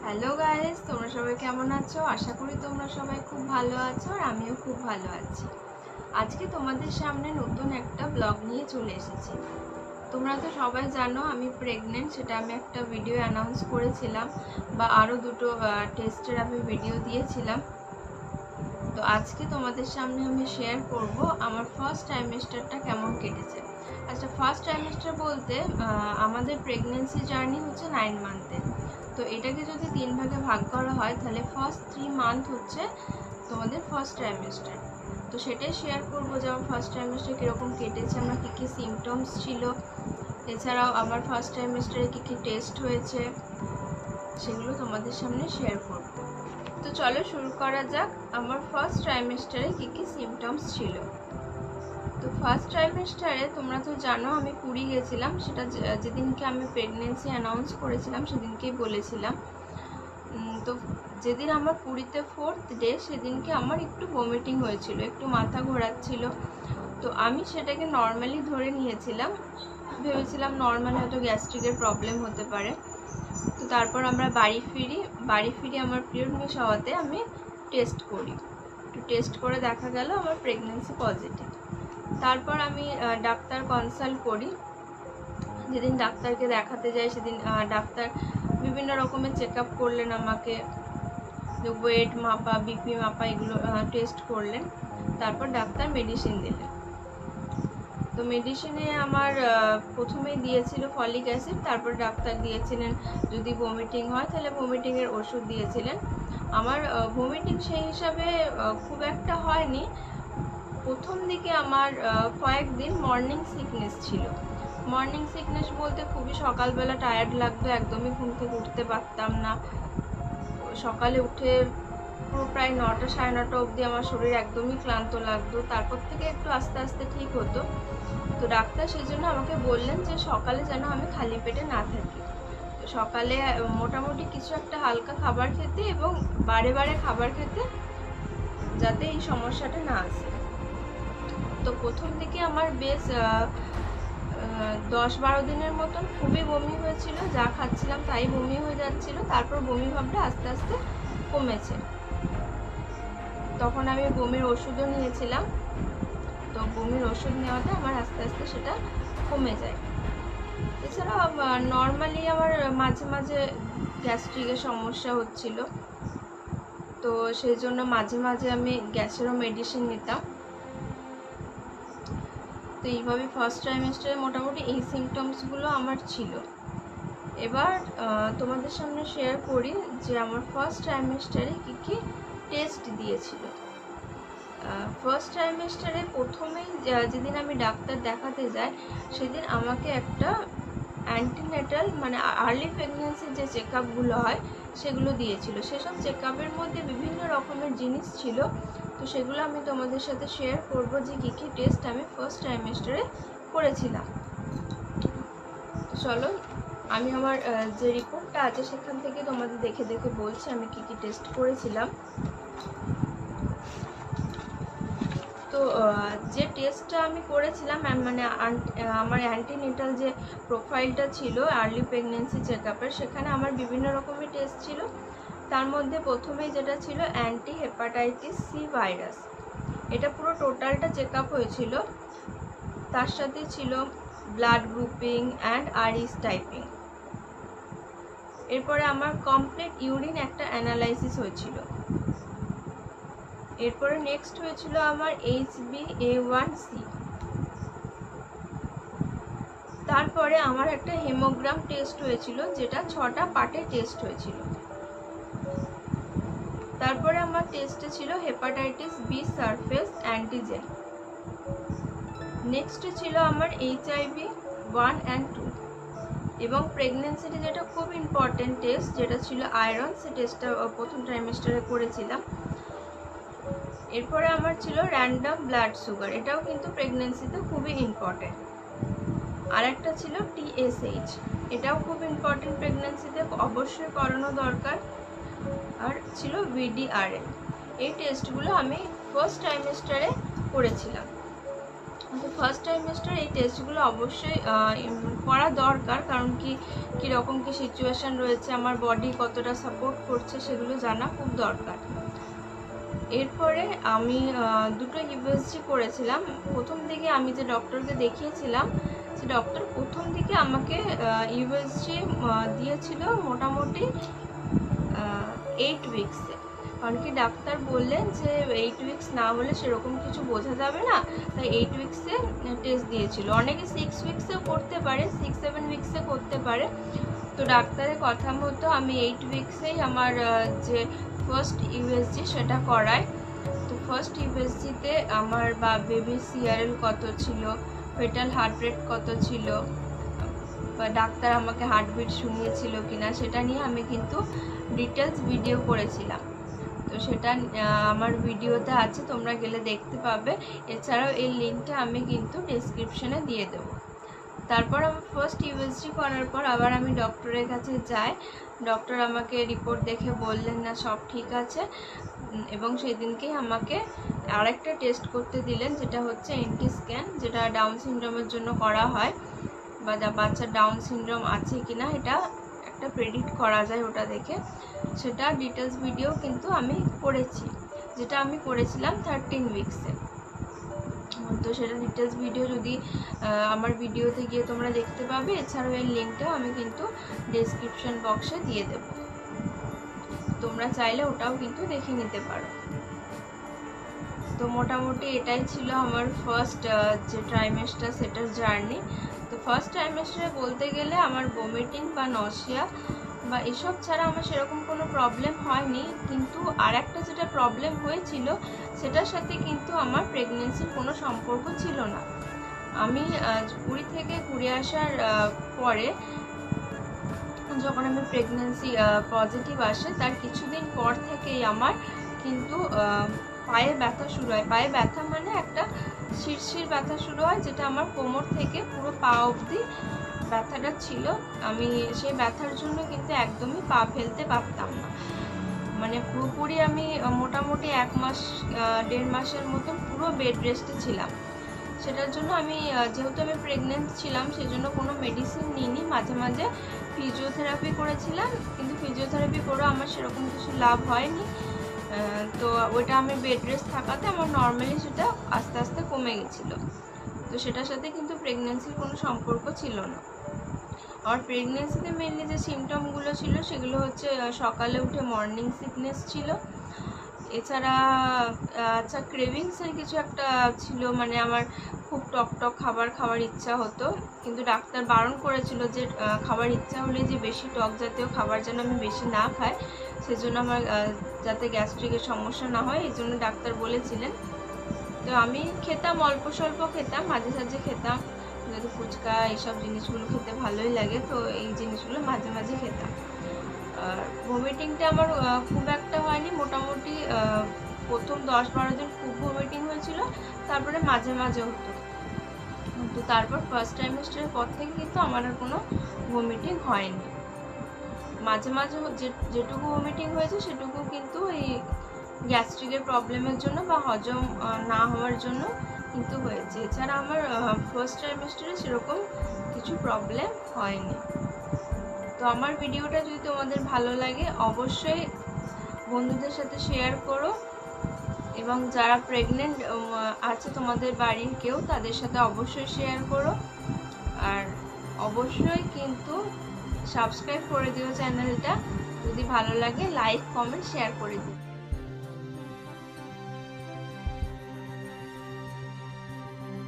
Hello guys, তোমরা সবাই কেমন আছো? আশা করি তোমরা সবাই খুব ভালো আছো আর আমিও খুব ভালো আছি। আজকে তোমাদের সামনে নতুন একটা ব্লগ নিয়ে চলে এসেছি। তোমরা তো সবাই জানো আমি প্রেগনেন্ট, সেটা আমি একটা ভিডিও অ্যানাউন্স করেছিলাম বা আরও দুটো টেস্টের আমি ভিডিও দিয়েছিলাম। তো আজকে তোমাদের সামনে আমি শেয়ার করব আমার ফার্স্ট ট্রাইমেস্টারটা কেমন কেটেছে। আচ্ছা, ফার্স্ট ট্রাইমেস্টার বলতে আমাদের প্রেগনেন্সি জার্নি হচ্ছে 9 মান্থের। তো এটাকে যদি 3 ভাগে ভাগ করা হয় তাহলে ফার্স্ট 3 মান্থ হচ্ছে তোমাদের ফার্স্ট ট্রাইমেস্টার। তো সেটাই শেয়ার করবো যে আমার ফার্স্ট ট্রাইমেস্টার কীরকম কেটেছে, আমার কী কী সিমটমস ছিল, এছাড়াও আমার ফার্স্ট ট্রাইমেস্টারে কী কী টেস্ট হয়েছে সেগুলো তোমাদের সামনে শেয়ার করব। তো চলো শুরু করা যাক আমার ফার্স্ট ট্রাইমেস্টারে কী কী সিমটমস ছিল। তো ফার্স্ট ট্রাইমেস্টারে তোমরা তো জানো আমি পুরী গেছিলাম, সেটা যেদিনকে আমি প্রেগনেন্সি অ্যানাউন্স করেছিলাম সেদিনকেই বলেছিলাম। তো যেদিন আমার পুরীতে 4th ডে সেদিনকে আমার একটু ভমিটিং হয়েছিল, একটু মাথা ঘোরাচ্ছিল। তো আমি সেটাকে নর্মালি ধরে নিয়েছিলাম, ভেবেছিলাম নর্মাল হয়তো গ্যাস্ট্রিকের প্রবলেম হতে পারে। তো তারপর আমরা বাড়ি ফিরি আমার পিরিয়ড মিস হওয়াতে আমি টেস্ট করি। তো টেস্ট করে দেখা গেল আমার প্রেগনেন্সি পজিটিভ। তারপর আমি ডাক্তার কনসাল্ট করি। যেদিন ডাক্তারকে দেখাতে যাই সেদিন ডাক্তার বিভিন্ন রকমের চেক আপ করলেন, আমাকে ওয়েট মাপা, বিপি মাপা এগুলো টেস্ট করলেন। তারপর ডাক্তার মেডিসিন দিলেন। তো মেডিসিনে আমার প্রথমেই দিয়েছিল ফলিক অ্যাসিড, তারপর ডাক্তার দিয়েছিলেন যদি ভমিটিং হয় তাহলে ভমিটিংয়ের ওষুধ দিয়েছিলেন। আমার ভমিটিং সেই হিসাবে খুব একটা হয়নি। প্রথম দিকে আমার কয়েকদিন মর্নিং সিকনেস ছিল। মর্নিং সিকনেস বলতে খুবই সকালবেলা টায়ার্ড লাগতো, একদমই ঘুম থেকে উঠতে পারতাম না। সকালে উঠে পুরো প্রায় 9টা সাড়ে 9টা অবধি আমার শরীর একদমই ক্লান্ত লাগতো। তারপর থেকে একটু আস্তে আস্তে ঠিক হতো। তো ডাক্তার সেই জন্য আমাকে বললেন যে সকালে যেন আমি খালি পেটে না থাকি। তো সকালে মোটামুটি কিছু একটা হালকা খাবার খেতে এবং বারে বারে খাবার খেতে, যাতে এই সমস্যাটা না আসে। তো প্রথম দিকে আমার বেশ 10-12 দিনের মতন খুবই বমি হয়েছিল, যা খাচ্ছিলাম তাই বমি হয়ে যাচ্ছিল। তারপর বমি ভাবটা আস্তে আস্তে কমেছে। তখন আমি বমির ওষুধও নিয়েছিলাম। তো বমির ওষুধ নেওয়াতে আমার আস্তে আস্তে সেটা কমে যায়। এছাড়াও নর্মালি আমার মাঝে মাঝে গ্যাস্ট্রিকের সমস্যা হচ্ছিল, তো সেই জন্য মাঝে মাঝে আমি গ্যাসেরও মেডিসিন নিতাম। তো এইভাবে ফার্স্ট ট্রাইমেস্টারে মোটামুটি এই সিমটমসগুলো আমার ছিল। এবার তোমাদের সামনে শেয়ার করি যে আমার ফার্স্ট ট্রাইমেস্টারে কী কী টেস্ট দিয়েছিল। ফার্স্ট ট্রাইমেস্টারে প্রথমেই যেদিন আমি ডাক্তার দেখাতে যাই সেদিন আমাকে একটা অ্যান্টিনেটাল মানে আর্লি প্রেগনেন্সির যে চেক আপগুলো হয় সেগুলো দিয়েছিল। সেসব চেক আপের মধ্যে বিভিন্ন রকমের জিনিস ছিল। তো সেগুলো আমি তোমাদের সাথে শেয়ার করব যে কী কী টেস্ট আমি ফার্স্ট ট্রাইমেস্টারে করেছিলাম। চলো আমি আমার যে রিপোর্টটা আছে সেখান থেকে তোমাদের দেখে দেখে বলছি আমি কী কী টেস্ট করেছিলাম। তো যে টেস্টটা আমি করেছিলাম মানে আমার অ্যান্টিনেটাল যে প্রোফাইলটা ছিল আর্লি প্রেগনেন্সি চেক আপের, সেখানে আমার বিভিন্ন রকমের টেস্ট ছিল। তার মধ্যে প্রথমেই যেটা ছিল অ্যান্টি হেপাটাইটিস সি ভাইরাস, এটা পুরো টোটালটা চেক আপ হয়েছিল। তার সাথে ছিল ব্লাড গ্রুপিং অ্যান্ড আরইস টাইপিং। এরপরে আমার কমপ্লিট ইউরিন একটা অ্যানালাইসিস হয়েছিল। এরপরে নেক্সট হয়েছিল আমার HbA1c। তারপরে আমার একটা হেমোগ্রাম টেস্ট হয়েছিল, যেটা 6টা পার্টে টেস্ট হয়েছিল। তারপরে আমার টেস্টে ছিল হেপাটাইটিস বি সারফেস অ্যান্টিজেন। নেক্সটে ছিল আমার HIV-1 and 2 এবং প্রেগনেন্সিতে যেটা খুব ইম্পর্টেন্ট টেস্ট যেটা ছিল আয়রন, সে টেস্টটা প্রথম ট্রাইমেস্টারে করেছিলাম। এরপরে আমার ছিল র্যান্ডম ব্লাড সুগার, এটাও কিন্তু প্রেগনেন্সিতে খুবই ইম্পর্টেন্ট। আর একটা ছিল TSH, এটাও খুব ইম্পর্টেন্ট, প্রেগনেন্সিতে অবশ্যই করানো দরকার। আর ছিল VDRL। এই টেস্টগুলো আমি ফার্স্ট ট্রাইমেস্টারে করেছিলাম। তো ফার্স্ট ট্রাইমেস্টার এই টেস্টগুলো অবশ্যই করা দরকার, কারণ কীরকম কি সিচুয়েশান রয়েছে, আমার বডি কতটা সাপোর্ট করছে সেগুলো জানা খুব দরকার। এরপরে আমি দুটো ইউএসজি করেছিলাম। প্রথম দিকে আমি যে ডক্টরকে দেখিয়েছিলাম সে ডক্টর প্রথম দিকে আমাকে ইউএসজি দিয়েছিল মোটামুটি 8 উইক্সে, কারণ কি ডাক্তার বললেন যে 8 উইক্স না হলে সেরকম কিছু বোঝা যাবে না, তাই 8 উইক্সে টেস্ট দিয়েছিল। অনেকে 6 উইক্সেও করতে পারে, 6-7 উইক্সে করতে পারে। তো ডাক্তারের কথা মতো আমি 8 উইক্সেই আমার যে ফার্স্ট ইউএসজি সেটা করায়। তো ফার্স্ট ইউএসজিতে আমার বা বেবি সিআরএল কত ছিল, ফেটাল হার্ট রেট কত ছিল, বা ডাক্তার আমাকে হার্টবিট শুনিয়েছিল কিনা সেটা নিয়ে আমি কিন্তু ডিটেলস ভিডিও করেছিলাম। তো সেটা আমার ভিডিওতে আছে, তোমরা গেলে দেখতে পাবে। এছাড়াও এই লিঙ্কটা আমি কিন্তু ডেসক্রিপশনে দিয়ে দেবো। তারপর আমি ফার্স্ট ইউএসজি করার পর আবার আমি ডক্টরের কাছে যাই। ডক্টর আমাকে রিপোর্ট দেখে বললেন না সব ঠিক আছে, এবং সেই দিনকেই আমাকে আরেকটা টেস্ট করতে দিলেন, যেটা হচ্ছে এনটি স্ক্যান, যেটা ডাউন সিনড্রোমের জন্য করা হয়, বা বাচ্চার ডাউন সিনড্রোম আছে কিনা এটা একটা প্রেডিক্ট করা যায় ওটা দেখে। সেটা ডিটেলস ভিডিও কিন্তু আমি করেছি, যেটা আমি করেছিলাম 13 উইক্সে। তো সেটা ডিটেলস ভিডিও যদি আমার ভিডিওতে গিয়ে তোমরা দেখতে পাবে। এছাড়াও এর লিঙ্কটাও আমি কিন্তু ডেসক্রিপশন বক্সে দিয়ে দেব, তোমরা চাইলে ওটাও কিন্তু দেখে নিতে পারো। তো মোটামুটি এটাই ছিল আমার ফার্স্ট যে ট্রাইমেস্টার সেটার জার্নি। তো ফার্স্ট ট্রাইমেস্টারে বলতে গেলে আমার ভমিটিং বা নশিয়া বা এসব ছাড়া আমার সেরকম কোনো প্রবলেম হয়নি, কিন্তু আর একটা যেটা প্রবলেম হয়েছিল সেটার সাথে কিন্তু আমার প্রেগনেন্সির কোনো সম্পর্ক ছিল না। আমি পুরী থেকে ঘুরে আসার পরে যখন আমি প্রেগনেন্সি পজিটিভ আসে তার কিছুদিন পর থেকেই আমার কিন্তু পায়ে ব্যথা শুরু হয়। পায়ে ব্যথা মানে একটা শিরশির ব্যথা শুরু হয়, যেটা আমার কোমর থেকে পুরো পা অবধি ব্যথাটা ছিল। আমি সেই ব্যথার জন্য কিন্তু একদমই পা ফেলতে পারতাম না, মানে পুরোপুরি আমি মোটামুটি 1 মাস 1.5 মাসের মতো পুরো বেড রেস্টে ছিলাম। সেটার জন্য আমি যেহেতু আমি প্রেগনেন্ট ছিলাম সেই জন্য কোনো মেডিসিন নিইনি। মাঝে মাঝে ফিজিওথেরাপি করেছিলাম, কিন্তু ফিজিওথেরাপি করেও আমার সেরকম কিছু লাভ হয়নি। তো ওইটা আমি বেড রেস্ট থাকাতে আমার নর্মালি সেটা আস্তে আস্তে কমে গেছিলো। তো সেটার সাথে কিন্তু প্রেগনেন্সির কোনো সম্পর্ক ছিল না। আর প্রেগনেন্সিতে মেনলি যে সিমটমগুলো ছিল সেগুলো হচ্ছে সকালে উঠে মর্নিং সিকনেস ছিল। এছাড়া আচ্ছা ক্রেভিংসের কিছু একটা ছিল, মানে আমার খুব টক টক খাবার খাওয়ার ইচ্ছা হতো, কিন্তু ডাক্তার বারণ করেছিল যে খাবার ইচ্ছা হলে যে বেশি টক জাতীয় খাবার যেন আমি বেশি না খাই, সেজন্য আমার যাতে গ্যাস্ট্রিকের সমস্যা না হয় এই জন্য ডাক্তার বলেছিলেন। তো আমি খেতাম, অল্প স্বল্প খেতাম, মাঝে সাঝে খেতাম, যদি ফুচকা এইসব জিনিসগুলো খেতে ভালোই লাগে, তো এই জিনিসগুলো মাঝে মাঝে খেতাম। আর ভমিটিংটা আমার খুব একটা হয়নি, মোটামুটি প্রথম 10-12 দিন খুব ভমিটিং হয়েছিল, তারপরে মাঝে মাঝে হতো। তো তারপর ফার্স্ট ট্রাইমেস্টারের পর থেকে কিন্তু আমার আর কোনো ভমিটিং হয়নি। মাঝে মাঝে যেটুকু ভমিটিং হয়েছে সেটুকু কিন্তু এই গ্যাস্ট্রিকের প্রবলেমের জন্য বা হজম না হওয়ার জন্য কিন্তু হয়েছে। এছাড়া আমার ফার্স্ট ট্রাইমেস্টারে সেরকম কিছু প্রবলেম হয়নি। তো আমার ভিডিওটা যদি তোমাদের ভালো লাগে অবশ্যই বন্ধুদের সাথে শেয়ার করো, এবং যারা প্রেগনেন্ট আছে তোমাদের বাড়ির কেউ তাদের সাথে অবশ্যই শেয়ার করো। আর অবশ্যই কিন্তু সাবস্ক্রাইব করে দিও চ্যানেলটা, যদি ভালো লাগে লাইক কমেন্ট শেয়ার করে দিও।